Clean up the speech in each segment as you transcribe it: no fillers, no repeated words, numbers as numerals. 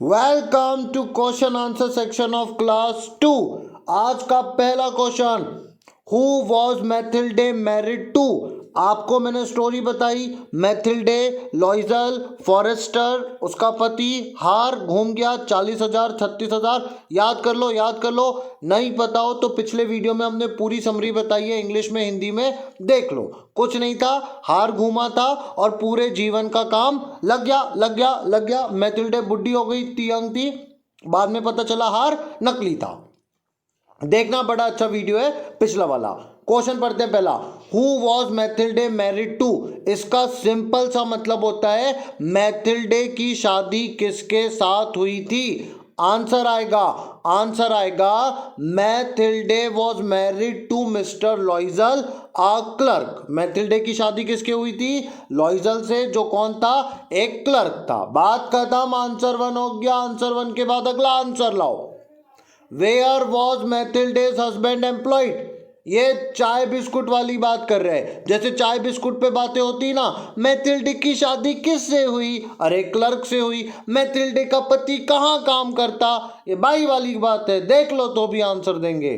Welcome to question answer section of class 2। आज का पहला question, who was Mathilde married to. आपको मैंने स्टोरी बताई, मैथिल्डे लॉइजल फॉरेस्टर, उसका पति हार घूम गया 40,000 36,000। याद कर लो, याद कर लो। नहीं पता हो तो पिछले वीडियो में हमने पूरी समरी बताई है, इंग्लिश में हिंदी में, देख लो। कुछ नहीं था, हार घूमा था और पूरे जीवन का काम लग गया लग गया लग गया। मैथिल्डे बुढ़ी हो गई, यंग थी, बाद में पता चला हार नकली था। देखना, बड़ा अच्छा वीडियो है पिछला वाला। क्वेश्चन पढ़ते हैं पहला, who was Mathilde married to. इसका सिंपल सा मतलब होता है मैथिल्डे की शादी किसके साथ हुई थी। आंसर आएगा, आंसर आएगा Mathilde was married to mister Loisel a clerk. Mathilde की शादी किसके हुई थी? लॉइजल से, जो कौन था? एक क्लर्क था। बात खत्म, आंसर 1 हो गया। आंसर 1 के बाद अगला आंसर लाओ। Where was Mathilde's husband employed. ये चाय बिस्कुट वाली बात कर रहे हैं। जैसे चाय बिस्कुट पे बातें होती ना, मैथिल्डे की शादी किससे हुई? अरे क्लर्क से हुई। मैथिल्डे का पति कहाँ काम करता? ये बाई वाली बात है, देख लो तो भी आंसर देंगे।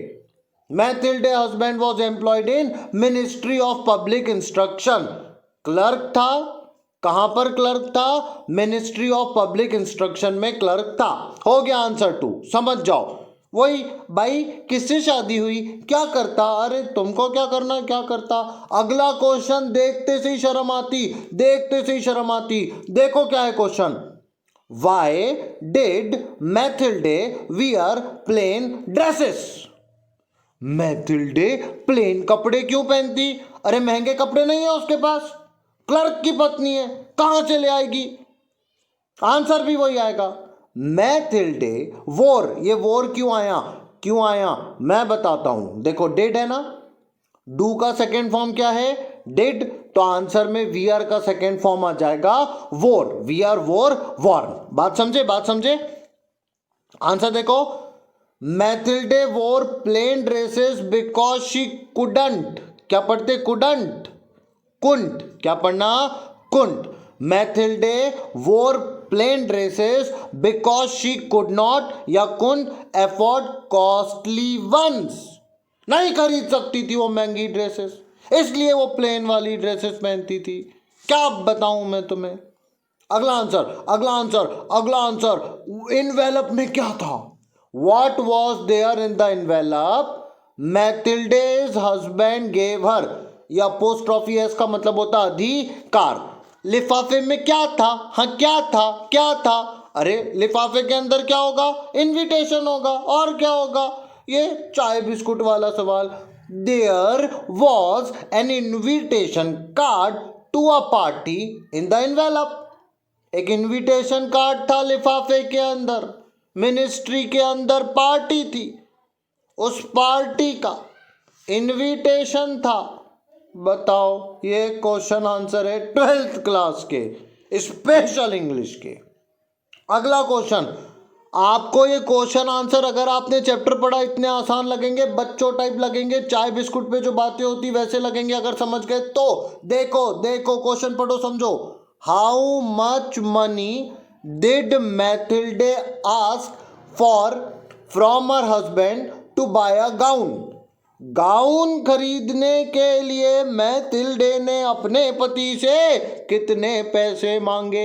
Mathilde husband was employed in ministry of public instruction. Clerk था। कहां पर क्लर्क था? मिनिस्ट्री ऑफ पब्लिक इंस्ट्रक्शन में क्लर्क था। हो गया आंसर 2, समझ जाओ। वही भाई, किससे शादी हुई, क्या करता? अरे तुमको क्या करना, क्या करता। अगला क्वेश्चन देखते से ही शर्म आती, देखते से ही शर्म आती। देखो क्या है question, why did Mathilde wear plain dresses. Mathilde plain कपड़े क्यों पहनती? अरे महंगे कपड़े नहीं है उसके पास, क्लर्क की पत्नी है, कहां से ले आएगी? आंसर भी वही आएगा। मैथिल्डे वोर, ये वोर क्यों आया, क्यों आया मैं बताता हूं। देखो डिड है ना, डू का सेकेंड फॉर्म क्या है? डिड। तो आंसर में वियर का सेकेंड फॉर्म आ जाएगा वोर। वियर वोर वॉर्न। बात समझे, बात समझे। आंसर देखो, मैथिल्डे वोर plane dresses because she couldn't. क्या पढ़ते? कुडंट, कुंट। क्या पढ़ना? कुंट। मैथिल्डे वोर plane dresses because she could not या कुंट अफोर्ड कॉस्टली वंस। नहीं खरीद सकती थी वो महंगी ड्रेसेस, इसलिए वो प्लेन वाली ड्रेसेस पहनती थी। क्या बताऊं मैं तुम्हें। अगला आंसर, अगला आंसर, अगला आंसर। इनवेलप में क्या था? What was there in the envelope Mathilde's husband gave her. या अपोस्ट्रोफी एस का मतलब होता अधिकार। लिफाफे में क्या था? हाँ क्या था, क्या था? अरे लिफाफे के अंदर क्या होगा? इनविटेशन होगा, और क्या होगा? ये चाय बिस्कुट वाला सवाल। There was an invitation card to a party in the envelope. एक इनविटेशन कार्ड था लिफाफे के अंदर, मिनिस्ट्री के अंदर पार्टी थी, उस पार्टी का इनविटेशन था। बताओ, ये क्वेश्चन आंसर है 12th क्लास के स्पेशल इंग्लिश के। अगला क्वेश्चन, आपको ये क्वेश्चन आंसर अगर आपने चैप्टर पढ़ा इतने आसान लगेंगे, बच्चों टाइप लगेंगे, चाय बिस्कुट पे जो बातें होती वैसे लगेंगे अगर समझ गए तो। देखो देखो क्वेश्चन पढ़ो, समझो। How much money did Mathilde ask for from her husband to buy a gown. Gown खरीदने के लिए मैथिल्डे ने अपने पति से कितने पैसे मांगे?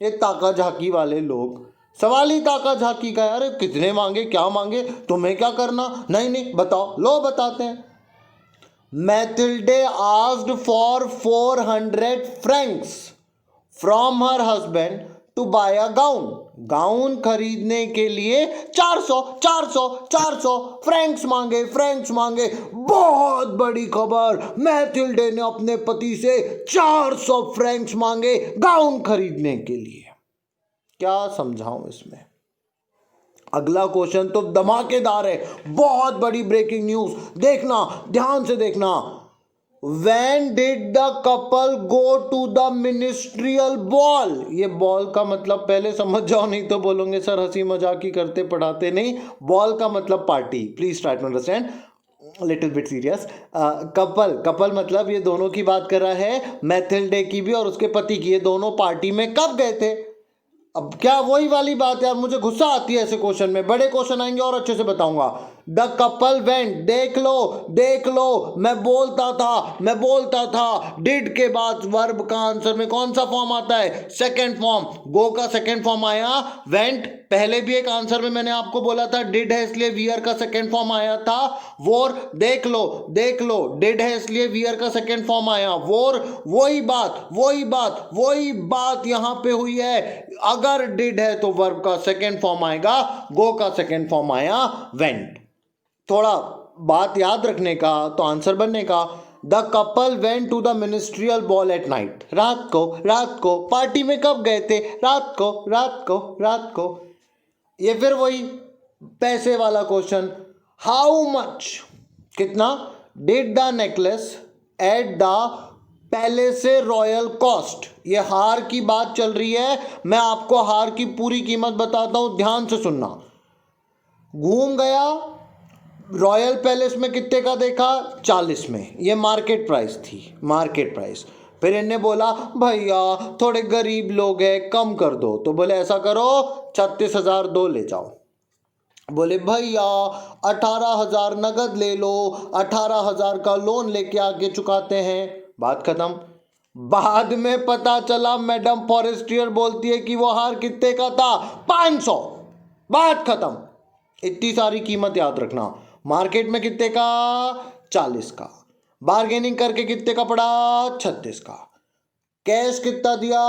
ये ताका झाकी वाले लोग, सवाल ही ताका झाकी का है। अरे कितने मांगे, क्या मांगे, तुम्हें क्या करना? नहीं नहीं बताओ, लो बताते हैं। Mathilde asked for 400 francs from her husband to buy a gown. Gown खरीदने के लिए 400 फ्रैंक्स मांगे, फ्रैंक्स मांगे। बहुत बड़ी खबर, मैथिल्डे ने अपने पति से 400 फ्रैंक्स मांगे गाउन खरीदने के लिए। क्या समझाऊं इसमें। अगला क्वेश्चन तो धमाकेदार है, बहुत बड़ी ब्रेकिंग न्यूज। देखना, ध्यान से देखना। When did the couple go to the ministerial ball? ये बॉल का मतलब पहले समझ जाओ, नहीं तो बोलोगे सर हंसी मजाक ही करते, पढ़ाते नहीं। बॉल का मतलब party. Please try to understand, little bit serious. Couple, couple मतलब ये दोनों की बात कर रहा है, मैथिल्डे की भी और उसके पति की। ये दोनों पार्टी में कब गए थे? अब क्या वही वाली बात यार, मुझे गुस्सा आती है ऐसे क्वेश्चन में। बड़े क्वेश्चन आएंगे और अच्छे से बताऊंगा। द कपल वेंट, देख लो, मैं बोलता था। डिड के बाद वर्ब का आंसर में कौन सा फॉर्म आता है? Second form. गो का सेकेंड फॉर्म आया वेंट। पहले भी एक आंसर में मैंने आपको बोला था डिड है इसलिए वियर का सेकेंड फॉर्म आया था वोर। देख लो, डिड है इसलिए वियर का सेकेंड फॉर्म आया वोर। वही बात यहां पे हुई है। अगर डिड है तो वर्ब का सेकेंड फॉर्म आएगा, गो का सेकेंड फॉर्म आया वेंट। थोड़ा बात याद रखने का तो आंसर बनने का। The couple went to the ministerial ball at night. रात को पार्टी में कब गए थे? रात को। ये फिर वही पैसे वाला क्वेश्चन। हाउ मच, कितना? Did the necklace at the palace royal cost. ये हार की बात चल रही है, मैं आपको हार की पूरी कीमत बताता हूं, ध्यान से सुनना। घूम गया, रॉयल पैलेस में कितने का देखा? 40 में। ये मार्केट प्राइस थी, मार्केट प्राइस। फिर इनने बोला भैया थोड़े गरीब लोग हैं, कम कर दो। तो बोले ऐसा करो 36,000 दो ले जाओ। बोले भैया 18,000 नगद ले लो, 18,000 का लोन लेके आगे चुकाते हैं। बात खत्म। बाद में पता चला मैडम फॉरेस्ट्रियर बोलती है कि वो हार कितने का था? 500। बात खत्म। इतनी सारी कीमत याद रखना। मार्केट में कितने का? 40 का। बार्गेनिंग करके कितने का पड़ा? 36 का। कैश कितना दिया?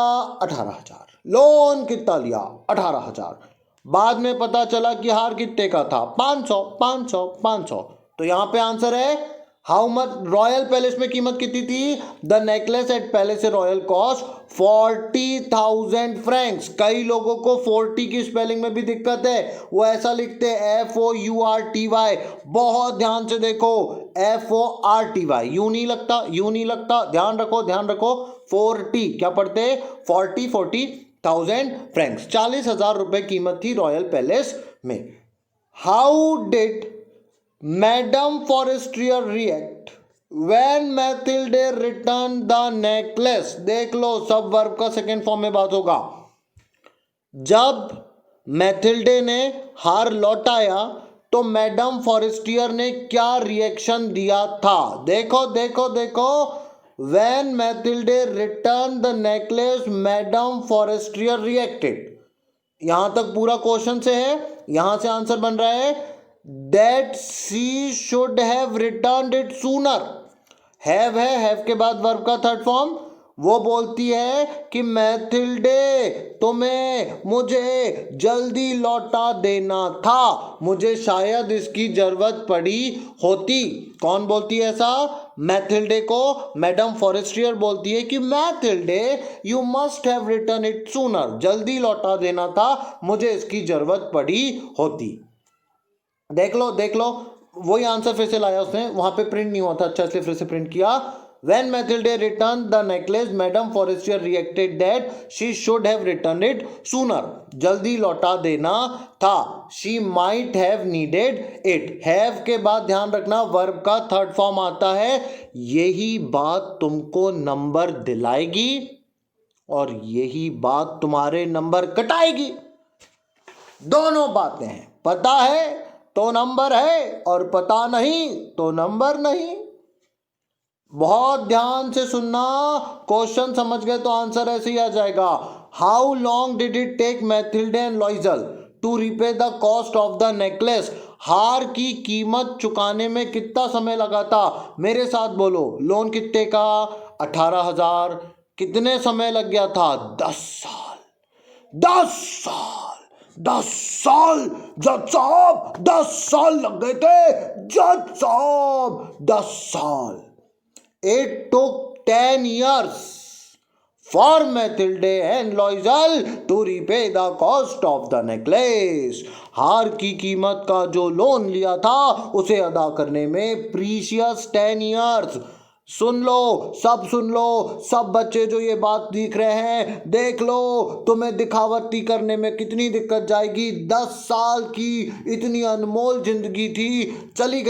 18,000। लोन कितना लिया? 18,000। बाद में पता चला कि हार कितने का था? 500। तो यहां पे आंसर है हाउ मच। रॉयल पैलेस में कीमत कितनी थी? The necklace at palace royal cost 40,000 francs. कई लोगों को 40 की स्पेलिंग में भी दिक्कत है, वो ऐसा लिखते हैं FOURTY। बहुत ध्यान से देखो, FORTY। यू नहीं लगता। ध्यान रखो 40 क्या पढ़ते? 40,000 फ्रैंक्स। 40,000 रुपए कीमत थी रॉयल पैलेस में। How did madam Forestier react when Mathilde return the necklace? देख लो, सब वर्ब का सेकेंड फॉर्म में बात होगा। जब मैथिल्डे ने हार लौटाया तो मैडम फॉरेस्ट्रियर ने क्या रिएक्शन दिया था? देखो when Mathilde return the necklace madam Forestier reacted. यहां तक पूरा क्वेश्चन से है, यहां से आंसर बन रहा है that she should have returned it sooner। Have के बाद वर्ब का थर्ड फॉर्म। वो बोलती है कि मैथिल्डे मुझे जल्दी लौटा देना था, मुझे शायद इसकी जरूरत पड़ी होती। कौन बोलती है ऐसा? मैथिल्डे को मैडम फॉरेस्ट्रियर बोलती है कि Mathilde you must have return it sooner. जल्दी लौटा देना था, मुझे इसकी जरूरत पड़ी होती। देख लो वही आंसर फिर से लाया उसने, वहां पे प्रिंट नहीं हुआ था अच्छा, इसलिए फिर से प्रिंट किया। When Mathilde returned the necklace, Madame Forestier reacted that she should have returned it sooner। जल्दी लौटा देना था। She might have needed it। have के बाद ध्यान रखना वर्ब का थर्ड फॉर्म आता है। यही बात तुमको नंबर दिलाएगी और यही बात तुम्हारे नंबर कटाएगी। दोनों बातें हैं, पता है तो नंबर है और पता नहीं तो नंबर नहीं। बहुत ध्यान से सुनना, क्वेश्चन समझ गए तो आंसर ऐसे ही आ जाएगा। How long did it take Mathilde and Loisel to repay the cost of the necklace? हार की कीमत चुकाने में कितना समय लगा था? मेरे साथ बोलो, लोन कितने का? 18,000। कितने समय लग गया था? 10 साल। 10 साल जज साहब, 10 साल लग गए थे जज साहब, 10 साल। It took 10 years for Mathilde and Loisel to repay the cost of the necklace। हार की कीमत का जो लोन लिया था उसे अदा करने में प्रीशियस 10 years। सुन लो, सब बच्चे जो ये बात देख रहे हैं, देख लो तुम्हें दिखावटी करने में कितनी दिक्कत जाएगी। 10 साल की इतनी अनमोल जिंदगी थी, चली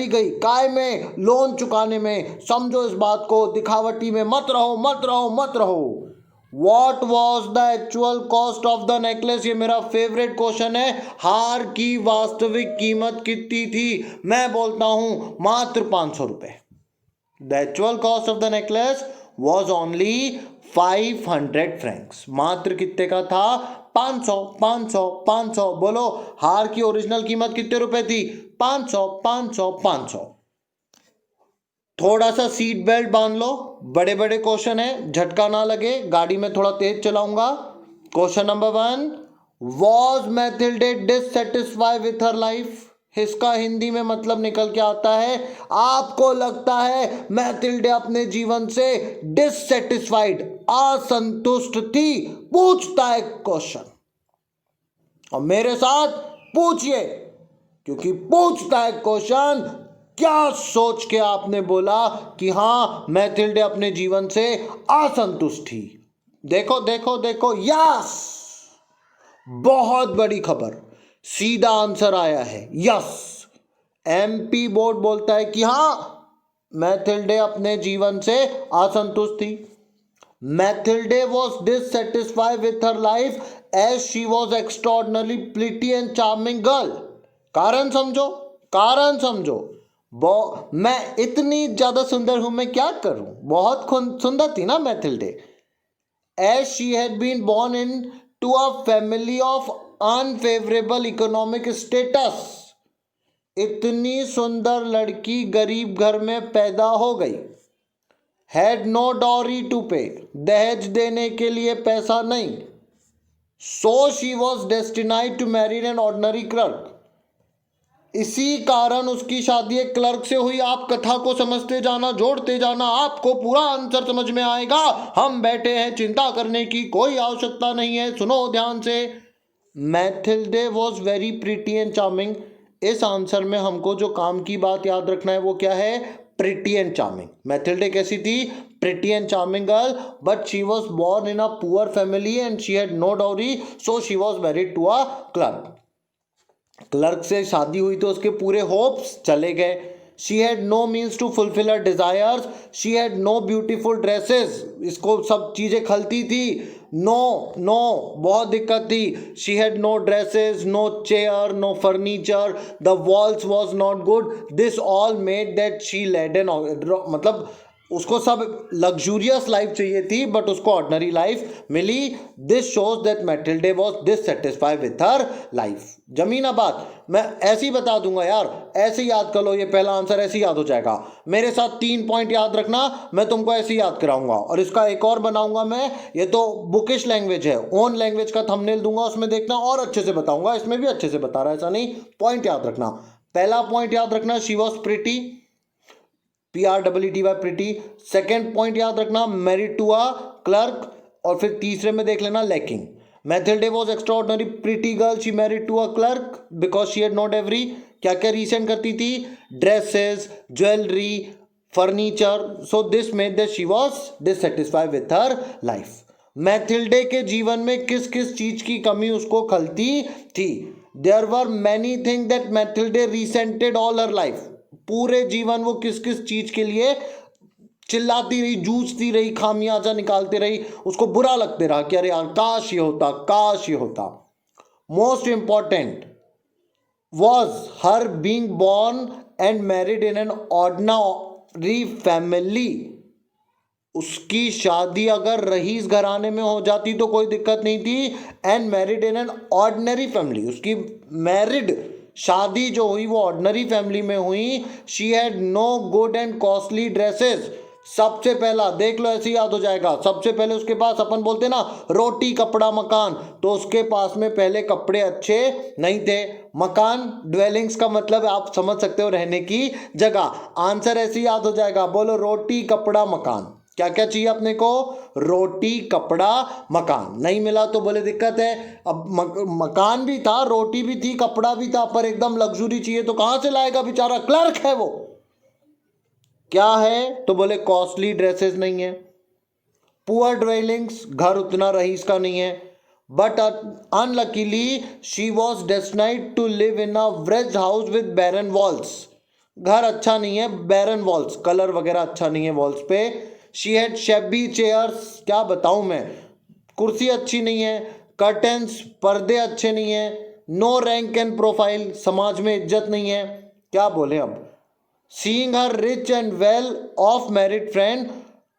गई काय में? लोन चुकाने में। समझो इस बात को, दिखावटी में मत रहो। What was the actual cost of the necklace? ये मेरा फेवरेट क्वेश्चन है। हार की वास्तविक कीमत कितनी थी? मैं बोलता हूं मात्र 500 रुपए। The actual cost of the necklace was only 500 Franks. मात्र कितने का था? 500 500 500। बोलो हार की ओरिजिनल कीमत कितने रुपए थी? 500 500 500। थोड़ा सा सीट बेल्ट बांध लो, बड़े बड़े क्वेश्चन है, झटका ना लगे, गाड़ी में थोड़ा तेज चलाऊंगा। Question number 1, was Mathilde dissatisfied with her life? इसका हिंदी में मतलब निकल के आता है, आपको लगता है मैथिल्डे अपने जीवन से डिससेटिस्फाइड, असंतुष्ट थी? पूछता है क्वेश्चन, और मेरे साथ पूछिए, क्योंकि पूछता है क्वेश्चन। क्या सोच के आपने बोला कि हाँ मैथिल्डे अपने जीवन से असंतुष्ट थी? देखो देखो देखो, यस, बहुत बड़ी खबर, सीधा आंसर आया है, यस। एमपी बोर्ड बोलता है कि हाँ मैथिल्डे अपने जीवन से असंतुष्ट थी। Mathilde was dissatisfied with her life as she was extraordinary pretty and charming girl. कारण समझो, कारण समझो। मैं इतनी ज्यादा सुंदर हूं, मैं क्या करूं? बहुत सुंदर थी ना Mathilde. As she had been born in to a family of unfavourable economic status. इतनी सुंदर लड़की गरीब घर में पैदा हो गई। हैड नो डॉरी टू पे, दहेज देने के लिए पैसा नहीं। So she was destined to marry an ordinary clerk. इसी कारण उसकी शादी एक क्लर्क से हुई। आप कथा को समझते जाना, जोड़ते जाना, आपको पूरा आंसर समझ में आएगा। हम बैठे हैं, चिंता करने की कोई आवश्यकता नहीं है। सुनो ध्यान से। Mathilde was very pretty and charming. इस आंसर में हमको जो काम की बात याद रखना है वो क्या है? Pretty and charming. मैथिल्डे कैसी थी? Pretty and charming girl, but she was born in a poor family and she had no dowry, so she was married to a clerk. Clerk से शादी हुई तो उसके पूरे होप्स चले गए। She had no means to fulfil her desires, she had no beautiful dresses. इसको सब चीजें खलती थी। नो नो, बहुत दिक्कत थी। She had no dresses, no chair, no furniture, the walls was not good, this all made that she led an, मतलब उसको सब लग्जूरियस लाइफ चाहिए थी बट उसको ऑर्डिनरी लाइफ मिली। This shows that Mathilde was dissatisfied with her life. जमीना बात, मैं ऐसे ही बता दूंगा यार, ऐसे याद कर लो, ये पहला आंसर ऐसे याद हो जाएगा। मेरे साथ 3 पॉइंट याद रखना, मैं तुमको ऐसे याद कराऊंगा। और इसका एक और बनाऊंगा मैं, ये तो बुकिश लैंग्वेज है, ओन लैंग्वेज का थंबनेल दूंगा, उसमें देखना और अच्छे से बताऊंगा। इसमें भी अच्छे से बता रहा है, ऐसा नहीं। पॉइंट याद रखना, पहला पॉइंट याद रखना, she was pretty, PREETY pretty. Second point याद रखना, मैरिड टू अ क्लर्क। और फिर तीसरे में देख लेना lacking. Mathilde was extraordinary pretty girl, she married to a clerk because she had not every. क्या क्या रीसेंट करती थी? Dresses, jewellery, furniture. So this made that she was dissatisfied with her life. Mathilde के जीवन में किस किस चीज की कमी उसको खलती थी? There were many thing that Mathilde resented all her life. पूरे जीवन वो किस किस चीज के लिए चिल्लाती रही, जूझती रही, खामियाजा निकालती रही, उसको बुरा लगते रहा कि अरे यार काश ये होता, काश ये होता। Most important was her being born and married in an ordinary family. उसकी शादी अगर रईस घराने में हो जाती तो कोई दिक्कत नहीं थी। And married in an ordinary family, उसकी मैरिड शादी जो हुई वो ऑर्डिनरी फैमिली में हुई। She had no good and costly dresses. सबसे पहला देख लो, ऐसे याद हो जाएगा। सबसे पहले उसके पास, अपन बोलते ना रोटी कपड़ा मकान, तो उसके पास में पहले कपड़े अच्छे नहीं थे। मकान, ड्वेलिंग्स का मतलब आप समझ सकते हो, रहने की जगह। आंसर ऐसे याद हो जाएगा, बोलो रोटी कपड़ा मकान। क्या क्या चाहिए अपने को? रोटी कपड़ा मकान। नहीं मिला तो बोले दिक्कत है। अब मकान भी था, रोटी भी थी, कपड़ा भी था, पर एकदम लग्जरी चाहिए तो कहां से लाएगा बेचारा? क्लर्क है वो। क्या है? तो बोले कॉस्टली ड्रेसेस नहीं है। पुअर ड्वेलिंग्स, घर उतना रईस का नहीं है। But unluckily she was destined to live in a wretched house with barren walls. घर अच्छा नहीं है, बैरन वॉल्स, कलर वगैरह अच्छा नहीं है वॉल्स पे। शी हैड शेबी चेयर्स, क्या बताऊं मैं, कुर्सी अच्छी नहीं है, कर्टेन्स पर्दे अच्छे नहीं है, नो रैंक एंड प्रोफाइल, समाज में इज्जत नहीं है। क्या बोले अब? Seeing her rich and well of married friend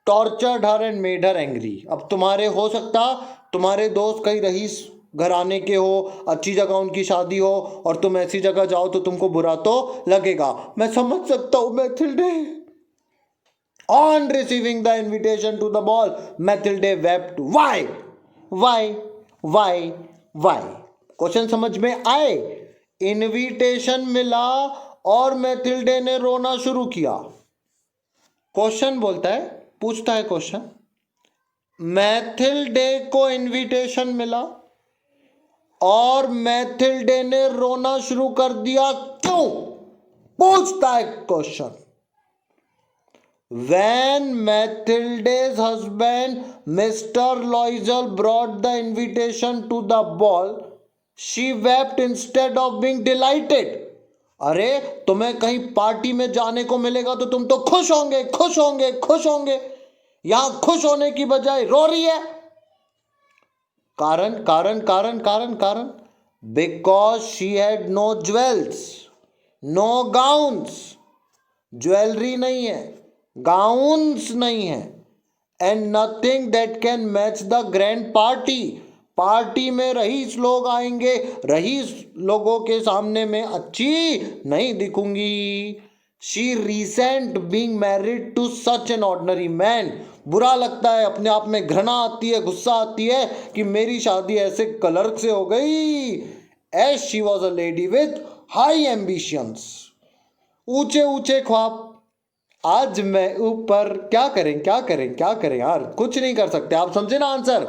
tortured her and made her angry. अब तुम्हारे हो सकता तुम्हारे दोस्त कई रईस घराने के हो, अच्छी जगह उनकी शादी हो, और तुम ऐसी जगह जाओ तो तुमको बुरा तो लगेगा। मैं समझ सकता हूं Mathilde. On receiving the invitation to the ball, Mathilde wept. Why? Why? Why? Why? Question समझ में आए? इनविटेशन मिला और मैथिल्डे ने रोना शुरू किया। क्वेश्चन बोलता है, पूछता है क्वेश्चन, मैथिल्डे को इनविटेशन मिला और मैथिल्डे ने रोना शुरू कर दिया, क्यों? पूछता है question. When Mathilde's husband, Mr. Loisel, brought the invitation to the ball, she wept instead of being delighted. अरे तुम्हें कहीं पार्टी में जाने को मिलेगा तो तुम तो खुश होंगे, खुश होंगे, खुश होंगे। यहां खुश होने की बजाय रो रही है। कारण कारण कारण कारण कारण because she had no jewels, no gowns. Jewellery नहीं है, गाउन्स नहीं है, and nothing that can match the grand party. Party में रईस लोग आएंगे, रईस लोगों के सामने में अच्छी नहीं दिखूंगी। She resent being married to such an ordinary man. बुरा लगता है, अपने आप में घृणा आती है, गुस्सा आती है कि मेरी शादी ऐसे क्लर्क से हो गई। As she was a lady with high ambitions, ऊंचे ऊंचे ख्वाब। आज मैं ऊपर, क्या करें क्या करें क्या करें यार, कुछ नहीं कर सकते। आप समझे ना आंसर?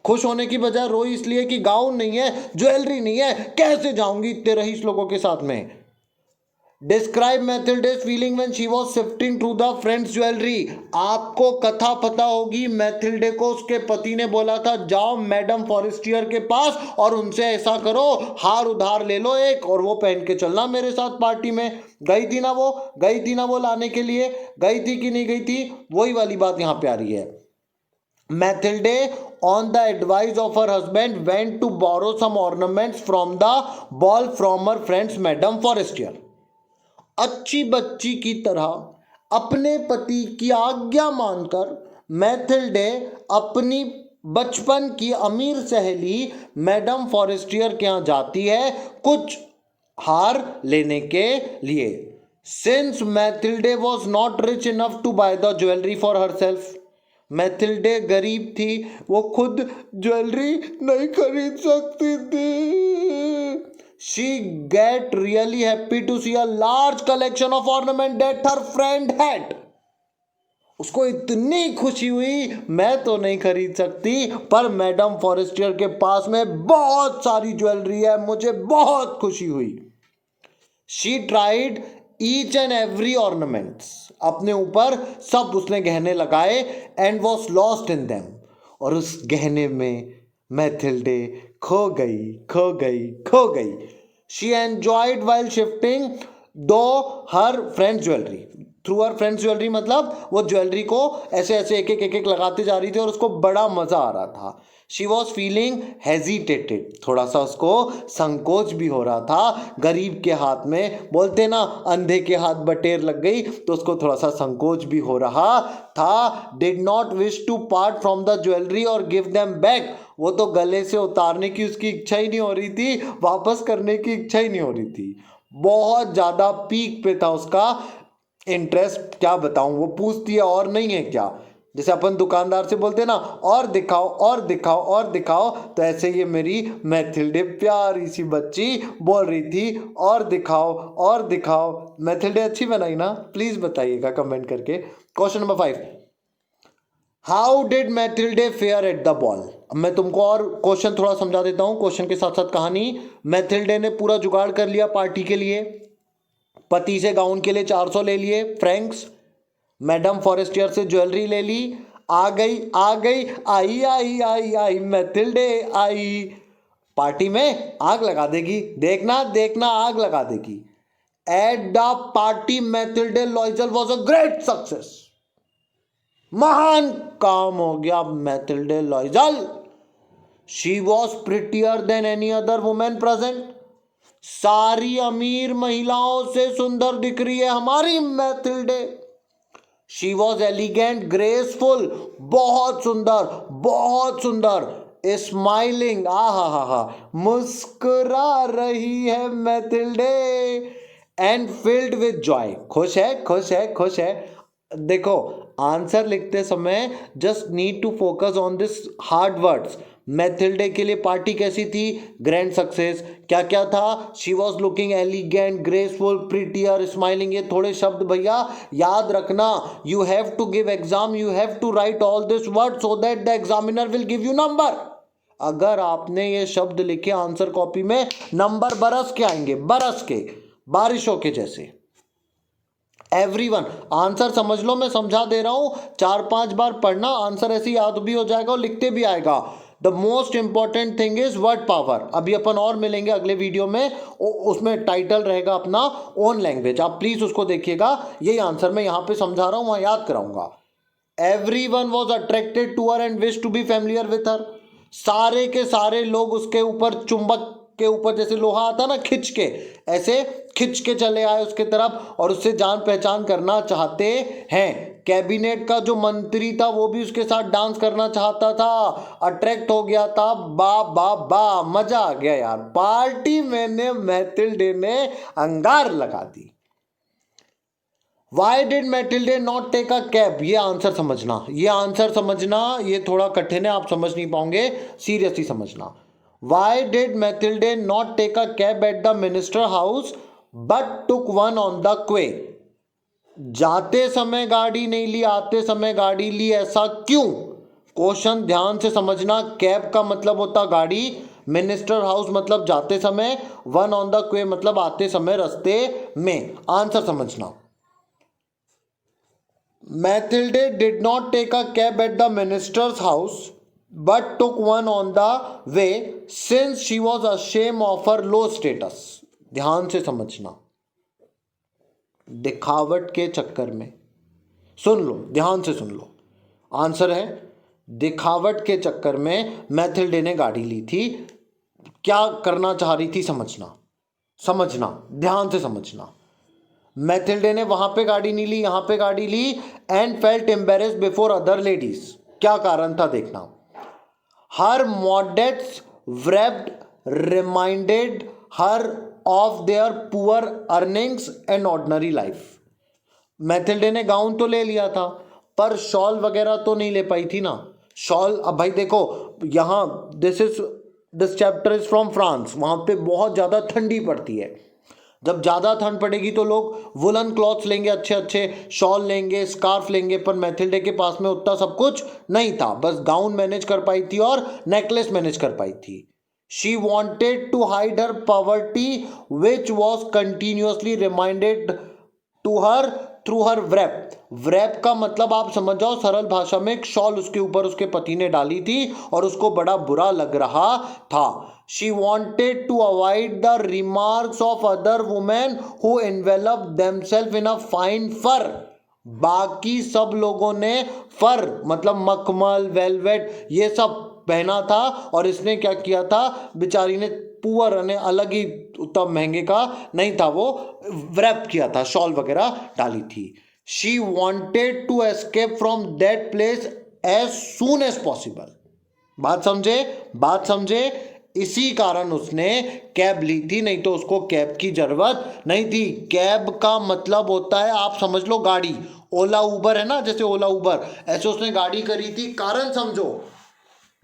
खुश होने की बजाय रोई इसलिए कि गाउन नहीं है, ज्वेलरी नहीं है, कैसे जाऊंगी इतने रईस लोगों के साथ में। Describe Mathilde's feeling when she was shifting through the friends jewellery. आपको कथा पता होगी, मैथिल्डे को उसके पति ने बोला था जाओ मैडम फॉरेस्टियर के पास और उनसे ऐसा करो, हार उधार ले लो एक और वो पहन के चलना मेरे साथ पार्टी में। गई थी ना वो, गई थी ना वो लाने के लिए, गई थी कि नहीं गई थी? वही वाली बात यहाँ पे आ रही है। Mathilde, on the advice of her husband, went to borrow some ornaments from the ball from her friends Madame Forestier. अच्छी बच्ची की तरह अपने पति की आज्ञा मानकर मैथिल्डे अपनी बचपन की अमीर सहेली मैडम फॉरेस्टियर के यहाँ जाती है कुछ हार लेने के लिए। Since Mathilde was not rich enough to buy the jewellery for herself, Mathilde गरीब थी, वो खुद ज्वेलरी नहीं खरीद सकती थी। She get really happy to see a large collection of ornament that her friend had. उसको इतनी खुशी हुई, मैं तो नहीं खरीद सकती पर मैडम फॉरेस्टियर के पास में बहुत सारी ज्वेलरी है, मुझे बहुत खुशी हुई। She tried each and every ornaments, अपने ऊपर सब उसने गहने लगाए, and was lost in them, और उस गहने में मैथिल्डे खो गई, खो गई, खो गई। She enjoyed while shifting though her friend's jewelry, through her friends jewellery, मतलब वो ज्वेलरी को ऐसे ऐसे एक एक लगाते जा रही थी और उसको बड़ा मजा आ रहा था। शी वॉज फीलिंग हेजिटेटेड, थोड़ा सा उसको संकोच भी हो रहा था। गरीब के हाथ में, बोलते ना अंधे के हाथ बटेर लग गई, तो उसको थोड़ा सा संकोच भी हो रहा था। Did not wish to part from the jewellery और गिव देम बैक, वो तो गले से उतारने की उसकी इच्छा ही नहीं हो रही थी, वापस करने की इच्छा ही नहीं हो रही थी। बहुत ज़्यादा पीक पे था उसका इंटरेस्ट, क्या बताऊं। वो पूछती है और नहीं है क्या, जैसे अपन दुकानदार से बोलते हैं ना और दिखाओ और दिखाओ और दिखाओ, तो ऐसे ये मेरी मैथिल्डे प्यारी सी बच्ची बोल रही थी और दिखाओ और दिखाओ। मैथिल्डे अच्छी बनाई ना? प्लीज बताइएगा कमेंट करके। Question number 5, how did Mathilde fair at the ball. अब मैं तुमको और क्वेश्चन थोड़ा समझा देता हूँ, क्वेश्चन के साथ साथ कहानी। मैथिल्डे ने पूरा जुगाड़ कर लिया पार्टी के लिए, पति से गाउन के लिए 400 ले लिए फ्रैंक्स, मैडम फॉरेस्टियर से ज्वेलरी ले ली, आ गई आई आई आई आई मैथिल्डे आई। पार्टी में आग लगा देगी, देखना देखना आग लगा देगी। At the party Mathilde लॉइजल was a great success, महान काम हो गया Mathilde लॉइजल। She was prettier then any other women present. सारी अमीर महिलाओं से सुंदर दिख रही है हमारी Mathilde. She was elegant graceful, बहुत सुंदर बहुत सुंदर। स्माइलिंग, आ हा, मुस्कुरा रही है Mathilde. And filled with Joy, खुश है खुश है खुश है। देखो, आंसर लिखते समय just need to focus on this hard words. Mathilde के लिए पार्टी कैसी थी? Grand success. क्या क्या था? She was looking elegant graceful prettier smiling. ये थोड़े शब्द भैया याद रखना। You have to give exam, you have to write all this word so that the examiner will give you number. अगर आपने ये शब्द लिखे आंसर कॉपी में, नंबर बरस के आएंगे, बरस के, बारिशों के जैसे। एवरीवन, आंसर समझ लो, मैं समझा दे रहा हूं, 4-5 बार पढ़ना, आंसर ऐसे याद भी हो जाएगा और लिखते भी आएगा। The most important thing is word power. अभी अपन और मिलेंगे अगले वीडियो में, उसमें टाइटल रहेगा अपना ओन लैंग्वेज, आप प्लीज उसको देखिएगा। यही आंसर मैं यहां पे समझा रहा हूं, वहां याद कराऊंगा। Everyone was attracted to her and wish to be familiar with her. सारे के सारे लोग उसके ऊपर, चुंबक के ऊपर जैसे लोहा आता ना खिंच के, ऐसे खिंच के चले आए उसके तरफ और उससे जान पहचान करना चाहते हैं। कैबिनेट का जो मंत्री था वो भी उसके साथ डांस करना चाहता था, अट्रैक्ट हो गया था। बा बा बा, मजा आ गया यार, पार्टी मैंने मैथिल्डे ने अंगार लगा दी। Why did Matilde not take a cab? ये आंसर समझना, ये आंसर समझना, ये थोड़ा कठिन है, आप समझ नहीं पाओगे, सीरियसली समझना। Why did Matilde not take a cab at the minister house but took one on the quay? जाते समय गाड़ी नहीं ली, आते समय गाड़ी ली, ऐसा क्यों? क्वेश्चन ध्यान से समझना। कैब का मतलब होता गाड़ी, मिनिस्टर हाउस मतलब जाते समय, वन ऑन द क्वे मतलब आते समय रास्ते में। आंसर समझना। Mathilde did not take a cab at the minister's house but took one on the way since she was ashamed of her low status. ध्यान से समझना, दिखावट के चक्कर में, सुन लो ध्यान से सुन लो, आंसर है दिखावट के चक्कर में मैथिल्डे ने गाड़ी ली थी। क्या करना चाह रही थी? समझना, समझना, ध्यान से समझना। मैथिल्डे ने वहां पे गाड़ी नहीं ली, यहां पे गाड़ी ली। And felt embarrassed before other ladies. क्या कारण था देखना। Her modest wrapped reminded her of their poor earnings and ordinary life. Mathilde ने गाउन तो ले लिया था पर शॉल वगैरह तो नहीं ले पाई थी ना। शॉल, अब भाई देखो यहाँ this chapter is from France, वहाँ पे बहुत ज़्यादा ठंडी पड़ती है। जब ज़्यादा ठंड पड़ेगी तो लोग वुलन क्लॉथ्स लेंगे, अच्छे अच्छे शॉल लेंगे, स्कार्फ लेंगे, पर मैथिल्डे के पास में उतना सब कुछ नहीं था, बस गाउन मैनेज कर पाई थी और नेकलेस मैनेज कर पाई थी। She wanted to hide her poverty which was continuously reminded to her through her wrap. wrap का मतलब आप समझ जाओ सरल भाषा में, एक शॉल उसके ऊपर उसके पति ने डाली थी और उसको बड़ा बुरा लग रहा था। She wanted to avoid the remarks of other women who enveloped themselves in a fine fur. बाकी सब लोगों ने फर मतलब मखमल, वेलवेट ये सब पहना था और इसने क्या किया था, बेचारी ने पुअर ने अलग ही, उतना महंगे का नहीं था, वो व्रैप किया था, शॉल वगैरह डाली थी। She wanted to escape from that place as soon as possible. बात समझे, बात समझे, इसी कारण उसने कैब ली थी, नहीं तो उसको कैब की जरूरत नहीं थी। कैब का मतलब होता है, आप समझ लो गाड़ी, ओला उबर है ना, जैसे ओला उबर, ऐसे उसने गाड़ी करी थी। कारण समझो,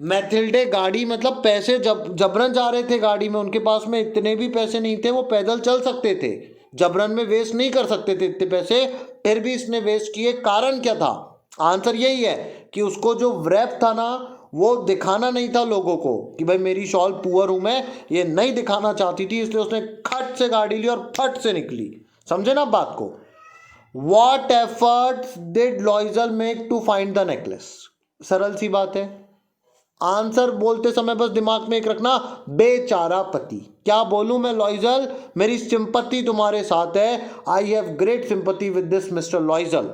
मैथिल्डे गाड़ी मतलब पैसे जबरन जा रहे थे गाड़ी में, उनके पास में इतने भी पैसे नहीं थे, वो पैदल चल सकते थे, जबरन में वेस्ट नहीं कर सकते थे इतने पैसे, फिर भी इसने वेस्ट किए। कारण क्या था? आंसर यही है कि उसको जो व्रैप था ना, वो दिखाना नहीं था लोगों को कि भाई मेरी शॉल पुअर हूं मैं, ये नहीं दिखाना चाहती थी, इसलिए उसने खट से गाड़ी ली और फट से निकली। समझे ना बात को? What efforts did Loisel make to find the necklace? सरल सी बात है, आंसर बोलते समय बस दिमाग में एक रखना, बेचारा पति। क्या बोलूं मैं लॉइजल, मेरी सिंपत्ति तुम्हारे साथ है, I have great sympathy with this mister लॉइजल।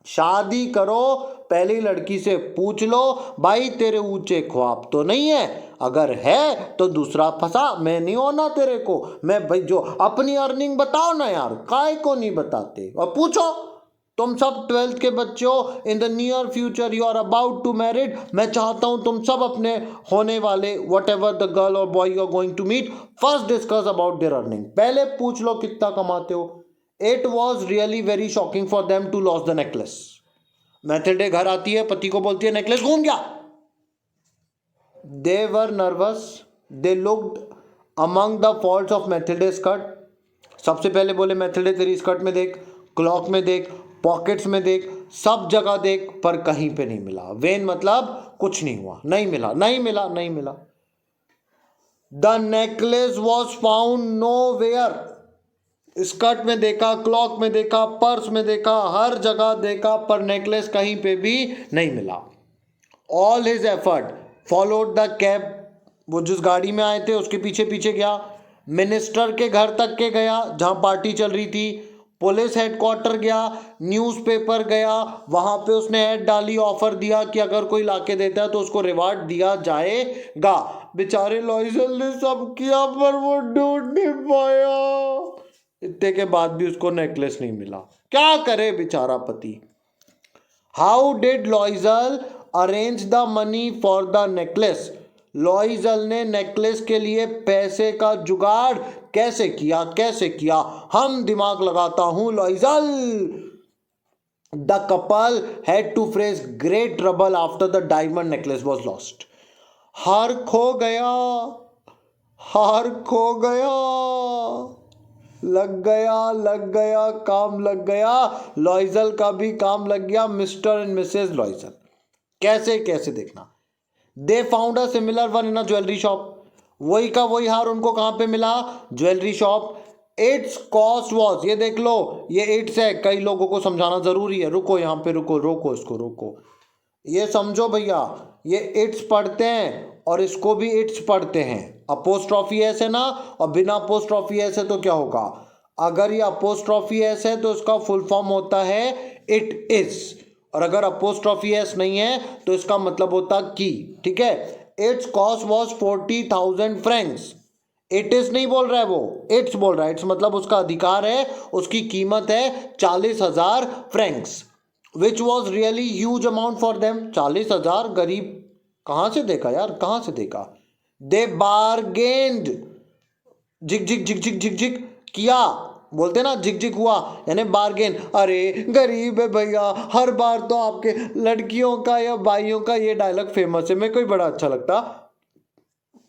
शादी करो, पहली लड़की से पूछ लो भाई तेरे ऊंचे ख्वाब तो नहीं है, अगर है तो दूसरा फंसा, मैं नहीं होना तेरे को। मैं भाई जो अपनी अर्निंग बताओ ना यार, काय को नहीं बताते। और पूछो, तुम सब 12th के बच्चे हो, in the near future you are about to married. मैं चाहता हूं तुम सब अपने होने वाले वट एवर द गर्ल और boy you are going to meet, first discuss about their earning. पहले पूछ लो कितना कमाते हो। It was really very shocking for them to loss the necklace. Mathilde घर आती है, पति को बोलती है नेकलेस घूम गया। They were nervous, they looked among the folds of Mathilde skirt. सबसे पहले बोले मैथिल्डे तेरी स्कर्ट में देख, क्लॉक में देख, पॉकेट्स में देख, सब जगह देख, पर कहीं पे नहीं मिला। वेन मतलब कुछ नहीं हुआ, नहीं मिला, नहीं मिला, नहीं मिला। The necklace was found nowhere. Skirt में देखा, क्लॉक में देखा, पर्स में देखा, हर जगह देखा, पर नेकलेस कहीं पे भी नहीं मिला। All his effort followed the cab. वो जिस गाड़ी में आए थे उसके पीछे पीछे गया। मिनिस्टर के घर तक के गया जहां पार्टी चल रही थी। पुलिस हेडक्वार्टर गया, न्यूज़पेपर गया, वहां पे उसने ऐड डाली, ऑफर दिया कि अगर कोई लाके देता है तो उसको रिवार्ड दिया जाएगा। बेचारे लॉइजल ने सब किया पर वो ढूंढ नहीं पाया। इतने के बाद भी उसको नेकलेस नहीं मिला। क्या करे बेचारा पति। How did लॉइजल arrange the money for the necklace. लॉइजल ने नेकलेस के लिए पैसे का जुगाड़ कैसे किया, कैसे किया? हम दिमाग लगाता हूं Loisel. The couple had to face great trouble after the diamond necklace was lost. हार खो गया, हार खो गया, लग गया, लग गया, काम लग गया। लॉइजल का भी काम लग गया, मिस्टर एंड मिसेज लॉइजल। कैसे कैसे देखना। They found a similar one in a jewellery shop. वही का वही हार उनको कहां पे मिला? Jewellery shop. It's cost was, ये देख लो, ये इट्स है, कई लोगों को समझाना जरूरी है। रुको यहाँ पे, रुको, रोको इसको, रोको, ये समझो भैया, ये इट्स पढ़ते हैं और इसको भी इट्स पढ़ते हैं। अपोस्ट्रॉफी एस है ना, और बिना अपोस्ट्रॉफी एस है तो क्या होगा? अगर ये अपोस्ट्रॉफी एस है तो इसका फुल फॉर्म होता है इट इज, और अगर अपोस्ट्रॉफी एस नहीं है तो इसका मतलब होता की। ठीक है, it's cost was 40,000 Franks. It is नहीं बोल रहा है वो, इट्स बोल रहा है। इट्स मतलब उसका अधिकार है, उसकी कीमत है 40,000 Franks, which was really huge amount for them. 40,000 गरीब कहां से देगा यार, कहां से देगा? दे बारगेन्ड, झिक झिक झिक झिक झिक झिक किया, बोलते ना झिक झिक हुआ, यानी बार्गेन। अरे गरीब है भैया, हर बार तो आपके लड़कियों का या भाइयों का ये डायलॉग फेमस है, मेरे को बड़ा अच्छा लगता।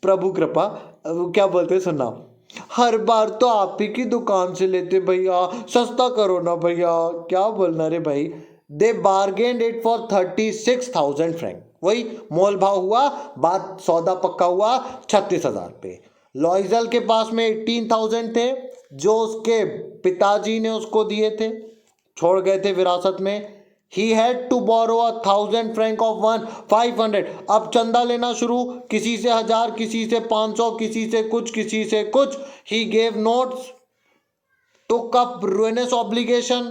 प्रभु कृपा, क्या बोलते सुनना, हर बार तो आप ही की दुकान से लेते भैया, सस्ता करो ना भैया। क्या बोलना रे भाई। दे बार्गेन्ड इट फॉर 36,000 फ्रैंक। वही मोल भाव हुआ, बात सौदा पक्का हुआ 36,000 पे। लॉइजल के पास में 18,000 थे जो उसके पिताजी ने उसको दिए थे, छोड़ गए थे विरासत में। He had to borrow 1,000 franc of 500। अब चंदा लेना शुरू, किसी से 1000, किसी से 500, किसी से कुछ, किसी से कुछ। He gave notes, took up ruinous obligation।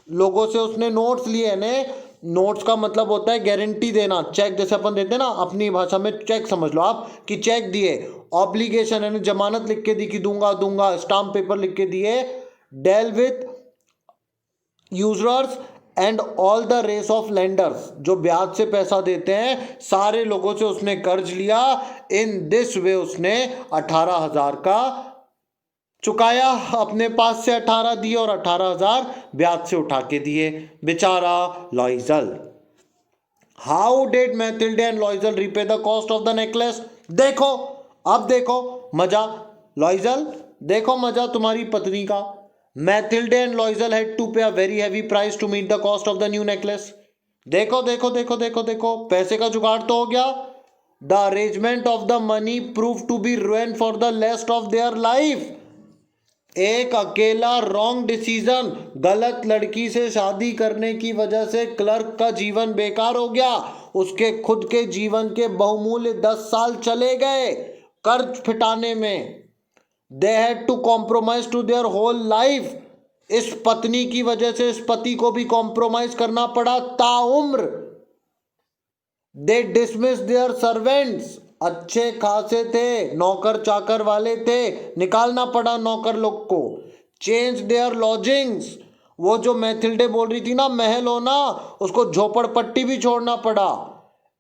लोगों से उसने नोट्स लिए ने। नोट्स का मतलब होता है गारंटी देना, चेक जैसे अपन देते हैं ना, अपनी भाषा में चेक समझ लो आप कि चेक दिए। ऑब्लिगेशन यानी जमानत लिख के दी कि दूंगा दूंगा, स्टाम्प पेपर लिख के दिए। Deal with usurers and all the race of lenders, जो ब्याज से पैसा देते हैं, सारे लोगों से उसने कर्ज लिया। इन दिस वे उसने 18,000 का चुकाया, अपने पास से 18 दिए और 18,000 ब्याज से उठा के दिए। बेचारा लॉइजल। How did Mathilde and लॉइजल repay the cost of the necklace? देखो, अब देखो मजा लॉइजल, देखो मजा तुम्हारी पत्नी का। Mathilde and Loisel had to pay a very heavy price to meet the cost of the new necklace. देखो देखो देखो देखो देखो, पैसे का जुगाड़ तो हो गया। The arrangement of the money prove to be ruin for the rest of their life. एक अकेला रॉन्ग डिसीजन, गलत लड़की से शादी करने की वजह से क्लर्क का जीवन बेकार हो गया। उसके खुद के जीवन के बहुमूल्य 10 साल चले गए कर्ज फिटाने में। They had to compromise to their whole life. इस पत्नी की वजह से इस पति को भी कॉम्प्रोमाइज करना पड़ा ताउम्र। दे डिसमिस देयर सर्वेंट्स, अच्छे खासे थे, नौकर चाकर वाले थे, निकालना पड़ा नौकर लोग को। चेंज देयर लॉजिंग्स, वो जो मैथिल्डे बोल रही थी ना महल होना, उसको झोपड़पट्टी भी छोड़ना पड़ा।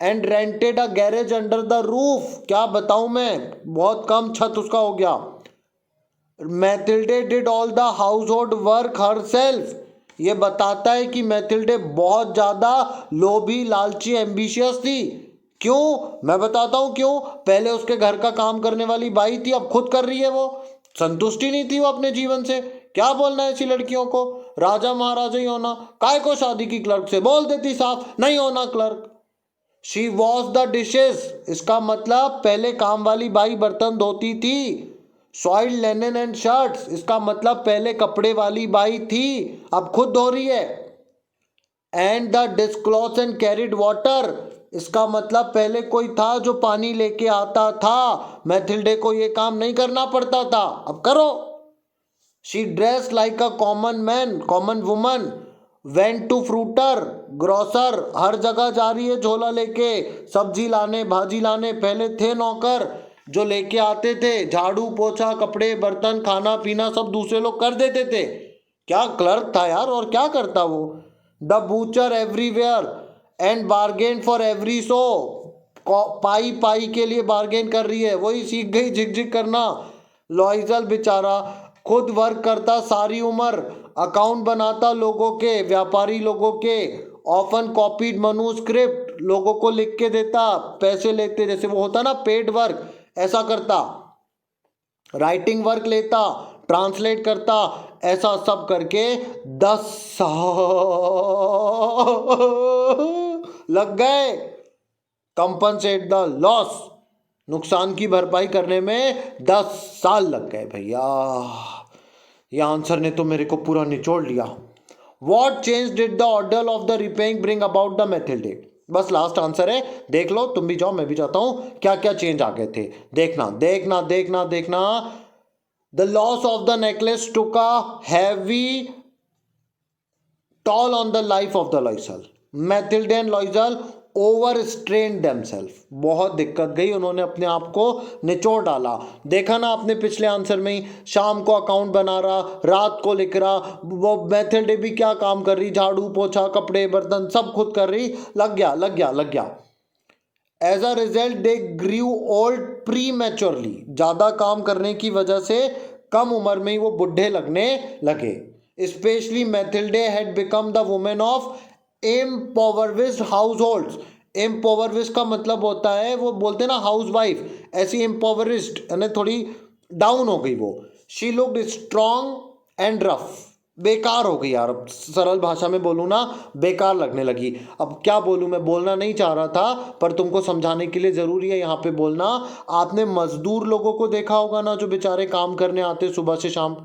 And rented a garage under the roof, क्या बताऊं मैं, बहुत कम छत उसका हो गया। Mathilde did all the house hold work herself, ये बताता है कि मैथिल्डे बहुत ज़्यादा लोभी, लालची, एम्बिशियस थी। क्यों, मैं बताता हूँ क्यों। पहले उसके घर का काम करने वाली बाई थी, अब खुद कर रही है वो। संतुष्टि नहीं थी वो अपने जीवन से। क्या बोलना है ऐसी लड़कियों को, राजा महाराजा ही होना, काय को शादी की क्लर्क से, बोल देती साफ नहीं होना clerk. She wash the dishes, इसका मतलब पहले काम वाली बाई बर्तन धोती थी। सॉइल्ड लेनिन एंड शर्ट्स, इसका मतलब पहले कपड़े वाली बाई थी, अब खुद धो रही है। And the dishcloth and carried water, इसका मतलब पहले कोई था जो पानी लेके आता था, मैथिल्डे को ये काम नहीं करना पड़ता था, अब करो। She dress like a common man, common woman, went to fruiter, grocer, हर जगह जा रही है झोला लेके, सब्जी लाने, भाजी लाने। पहले थे नौकर जो लेके आते थे, झाड़ू पोछा, कपड़े बर्तन, खाना पीना सब दूसरे लोग कर देते थे। क्या क्लर्क था यार, और क्या करता वो। The butcher everywhere and bargain for every sou, पाई पाई के लिए बार्गेन कर रही है, वही सीख गई झिकझिक करना। लॉइजल बेचारा खुद वर्क करता सारी उम्र, अकाउंट बनाता लोगों के, व्यापारी लोगों के, ऑफन कॉपीड मनुस्क्रिप्ट, लोगों को लिख के देता, पैसे लेते, जैसे वो होता ना पेड वर्क, ऐसा करता। राइटिंग वर्क लेता, ट्रांसलेट करता, ऐसा सब करके 10 साल लग गए। कंपनसेट द लॉस, नुकसान की भरपाई करने में 10 साल लग गए भैया। यह आंसर ने तो मेरे को पूरा निचोड़ लिया। What change did the order of the repaying bring about the Mathilde, बस लास्ट आंसर है, देख लो, तुम भी जाओ मैं भी चाहता हूं, क्या क्या चेंज आ गए थे, देखना देखना देखना देखना। The loss of the necklace took a heavy toll on the life of the Loisel. Mathilde and Loisel over strain themselves, बहुत दिक्कत गई, उन्होंने अपने आप को निचोड़ डाला। देखा ना आपने पिछले आंसर में ही, शाम को अकाउंट बना रहा, रात को लिख रहा, वो मैथिल्डे भी क्या काम कर रही, झाड़ू पोछा, कपड़े बर्तन सब खुद कर रही, लग गया लग गया लग गया। As a result they grew old prematurely, ज़्यादा काम करने की वजह से कम उम्र में ही वो बुढ़े लगने लगे। Specially Mathilde had become the women of impoverished households. Impoverished का मतलब होता है, वो बोलते हैं ना हाउस वाइफ, ऐसी इम्पोवरिस्ड यानी थोड़ी डाउन हो गई वो। She looked strong and rough, बेकार हो गई यार, अब सरल भाषा में बोलूँ ना, बेकार लगने लगी। अब क्या बोलूँ, मैं बोलना नहीं चाह रहा था पर तुमको समझाने के लिए ज़रूरी है यहाँ पे बोलना। आपने मजदूर लोगों को देखा होगा ना, जो बेचारे काम करने आते सुबह से शाम,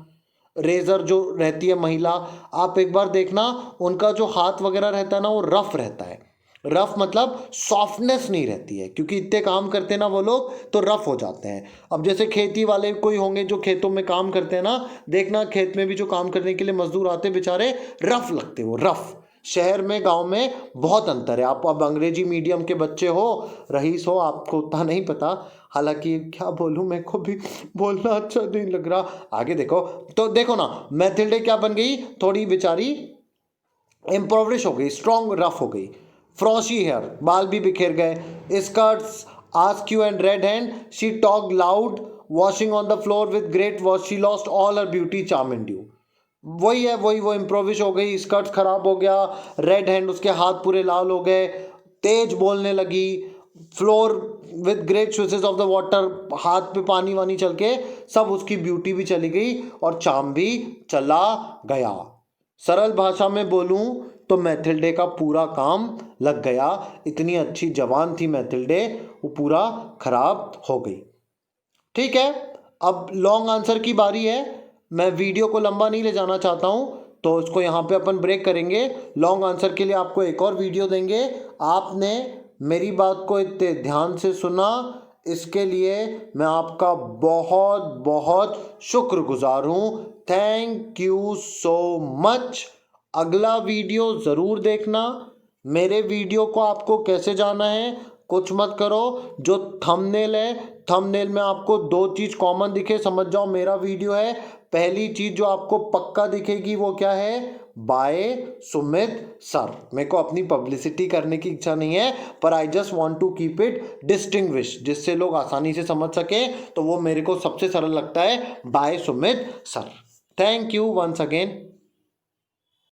रेजर जो रहती है महिला, आप एक बार देखना, उनका जो हाथ वगैरह रहता है ना वो रफ रहता है। रफ मतलब सॉफ्टनेस नहीं रहती है, क्योंकि इतने काम करते हैं ना वो लोग, तो रफ हो जाते हैं। अब जैसे खेती वाले कोई होंगे जो खेतों में काम करते हैं ना, देखना खेत में भी जो काम करने के लिए मजदूर आते बेचारे रफ लगते, वो रफ। शहर में गांव में बहुत अंतर है। आप अब अंग्रेजी मीडियम के बच्चे हो, रईस हो, आपको उतना नहीं पता, हालांकि क्या बोलूँ, मेरे को भी बोलना अच्छा नहीं लग रहा। आगे देखो तो देखो ना, मैथिल्डे क्या बन गई, थोड़ी बेचारी इम्पोवरिश हो गई, स्ट्रॉन्ग रफ हो गई। फ्रॉशी हेयर, बाल भी बिखेर गए। Skirts askew and red hand, she talk loud, washing on the floor with great wash, she lost all her beauty charm and dew. वही है, वही वो इम्प्रोविश हो गई, स्कर्ट्स खराब हो गया, रेड हैंड, उसके हाथ पूरे लाल हो गए, तेज बोलने लगी, floor with great switches of the water, हाथ पे पानी वानी चल के सब उसकी ब्यूटी भी चली गई और चार्म भी चला गया। सरल भाषा में बोलूं तो मैथिल्डे का पूरा काम लग गया। इतनी अच्छी जवान थी मैथिल्डे, वो पूरा खराब हो गई। ठीक है, अब लॉन्ग आंसर की बारी है। मैं वीडियो को लंबा नहीं ले जाना चाहता हूँ, तो इसको यहाँ पे अपन ब्रेक करेंगे। लॉन्ग आंसर के लिए आपको एक और वीडियो देंगे। आपने मेरी बात को इतने ध्यान से सुना, इसके लिए मैं आपका बहुत बहुत शुक्रगुजार हूँ। Thank you so much. अगला वीडियो ज़रूर देखना। मेरे वीडियो को आपको कैसे जाना है, कुछ मत करो, जो थंबनेल है थंबनेल में आपको दो चीज़ कॉमन दिखे, समझ जाओ मेरा वीडियो है। पहली चीज़ जो आपको पक्का दिखेगी वो क्या है, बाय सुमित सर। मेरे को अपनी पब्लिसिटी करने की इच्छा नहीं है, पर I just want to keep it distinguish, जिससे लोग आसानी से समझ सके। तो वो मेरे को सबसे सरल लगता है, by Sumit sir. Thank you once again.